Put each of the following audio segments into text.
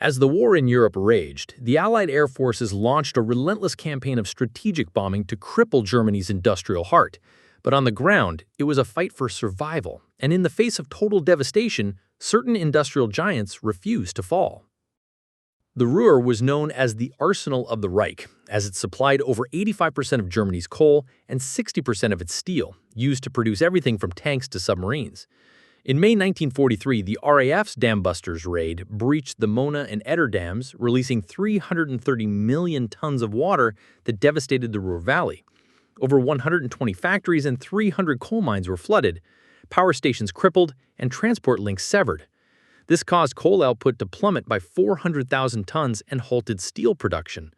As the war in Europe raged, the Allied air forces launched a relentless campaign of strategic bombing to cripple Germany's industrial heart. But on the ground, it was a fight for survival, and in the face of total devastation, certain industrial giants refused to fall. The Ruhr was known as the Arsenal of the Reich, as it supplied over 85% of Germany's coal and 60% of its steel, used to produce everything from tanks to submarines. In May 1943, the RAF's dam-busters raid breached the Leuna and Eder dams, releasing 330 million tons of water that devastated the Ruhr Valley. Over 120 factories and 300 coal mines were flooded, power stations crippled, and transport links severed. This caused coal output to plummet by 400,000 tons and halted steel production.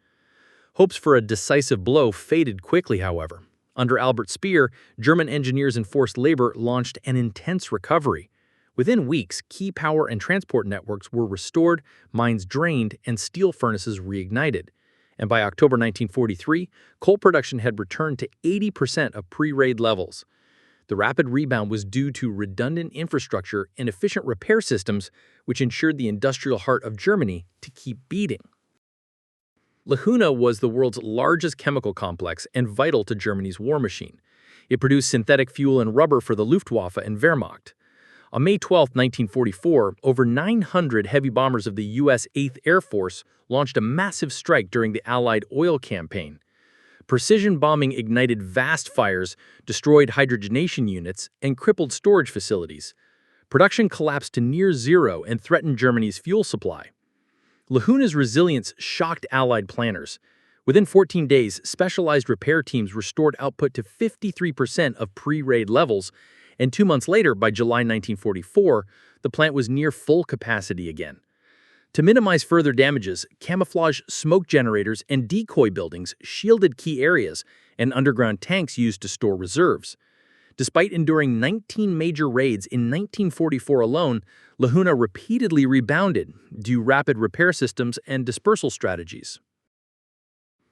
Hopes for a decisive blow faded quickly, however. Under Albert Speer, German engineers and forced labor launched an intense recovery. Within weeks, key power and transport networks were restored, mines drained, and steel furnaces reignited. And by October 1943, coal production had returned to 80% of pre-raid levels. The rapid rebound was due to redundant infrastructure and efficient repair systems, which ensured the industrial heart of Germany to keep beating. Leuna was the world's largest chemical complex and vital to Germany's war machine. It produced synthetic fuel and rubber for the Luftwaffe and Wehrmacht. On May 12, 1944, over 900 heavy bombers of the U.S. 8th Air Force launched a massive strike during the Allied oil campaign. Precision bombing ignited vast fires, destroyed hydrogenation units, and crippled storage facilities. Production collapsed to near zero and threatened Germany's fuel supply. Leuna's resilience shocked Allied planners. Within 14 days, specialized repair teams restored output to 53% of pre-raid levels, and 2 months later, by July 1944, the plant was near full capacity again. To minimize further damages, camouflage smoke generators and decoy buildings shielded key areas, and underground tanks used to store reserves. Despite enduring 19 major raids in 1944 alone, Leuna repeatedly rebounded due to rapid repair systems and dispersal strategies.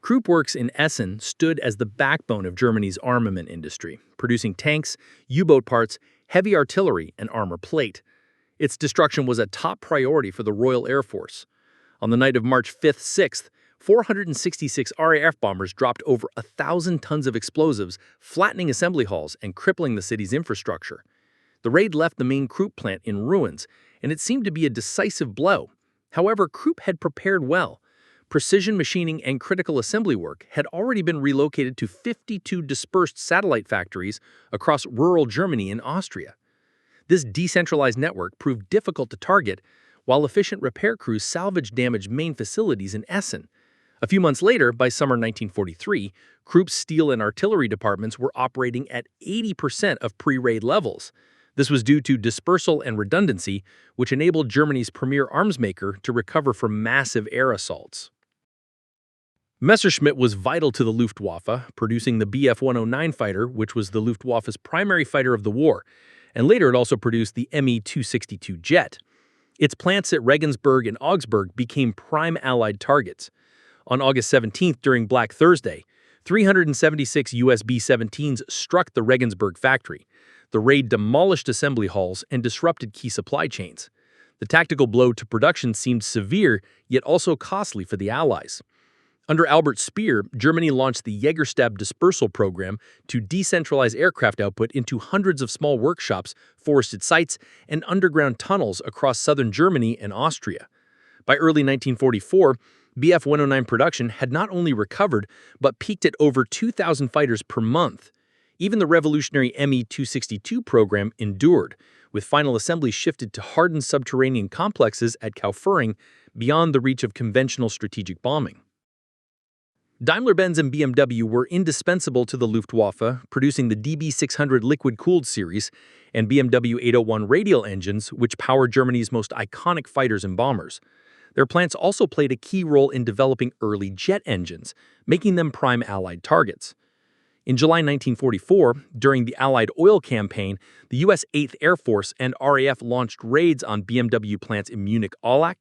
Krupp works in Essen stood as the backbone of Germany's armament industry, producing tanks, U-boat parts, heavy artillery, and armor plate. Its destruction was a top priority for the Royal Air Force. On the night of March 5th-6th, 466 RAF bombers dropped over 1,000 tons of explosives, flattening assembly halls and crippling the city's infrastructure. The raid left the main Krupp plant in ruins, and it seemed to be a decisive blow. However, Krupp had prepared well. Precision machining and critical assembly work had already been relocated to 52 dispersed satellite factories across rural Germany and Austria. This decentralized network proved difficult to target, while efficient repair crews salvaged damaged main facilities in Essen. A few months later, by summer 1943, Krupp's steel and artillery departments were operating at 80% of pre-raid levels. This was due to dispersal and redundancy, which enabled Germany's premier arms maker to recover from massive air assaults. Messerschmitt was vital to the Luftwaffe, producing the Bf-109 fighter, which was the Luftwaffe's primary fighter of the war, and later it also produced the Me-262 jet. Its plants at Regensburg and Augsburg became prime Allied targets. On August 17th, during Black Thursday, 376 US B-17s struck the Regensburg factory. The raid demolished assembly halls and disrupted key supply chains. The tactical blow to production seemed severe, yet also costly for the Allies. Under Albert Speer, Germany launched the Jägerstab dispersal program to decentralize aircraft output into hundreds of small workshops, forested sites, and underground tunnels across southern Germany and Austria. By early 1944, Bf-109 production had not only recovered, but peaked at over 2,000 fighters per month. Even the revolutionary Me-262 program endured, with final assembly shifted to hardened subterranean complexes at Kaufering beyond the reach of conventional strategic bombing. Daimler-Benz and BMW were indispensable to the Luftwaffe, producing the DB600 liquid-cooled series and BMW 801 radial engines, which powered Germany's most iconic fighters and bombers. Their plants also played a key role in developing early jet engines, making them prime Allied targets. In July 1944, during the Allied oil campaign, the U.S. 8th Air Force and RAF launched raids on BMW plants in Munich-Allach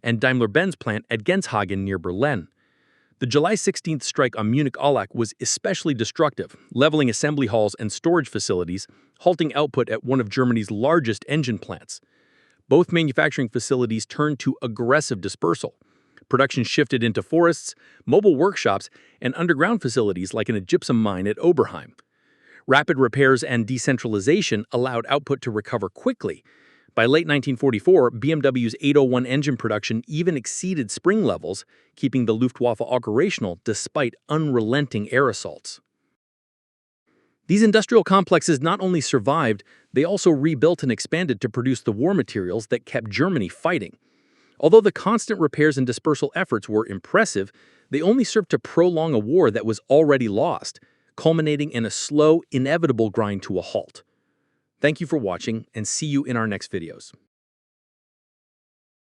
and Daimler-Benz plant at Genshagen near Berlin. The July 16th strike on Munich-Allach was especially destructive, leveling assembly halls and storage facilities, halting output at one of Germany's largest engine plants. Both manufacturing facilities turned to aggressive dispersal. Production shifted into forests, mobile workshops, and underground facilities like in a gypsum mine at Oberheim. Rapid repairs and decentralization allowed output to recover quickly. By late 1944, BMW's 801 engine production even exceeded spring levels, keeping the Luftwaffe operational despite unrelenting air assaults. These industrial complexes not only survived, they also rebuilt and expanded to produce the war materials that kept Germany fighting. Although the constant repairs and dispersal efforts were impressive, they only served to prolong a war that was already lost, culminating in a slow, inevitable grind to a halt. Thank you for watching, and see you in our next videos.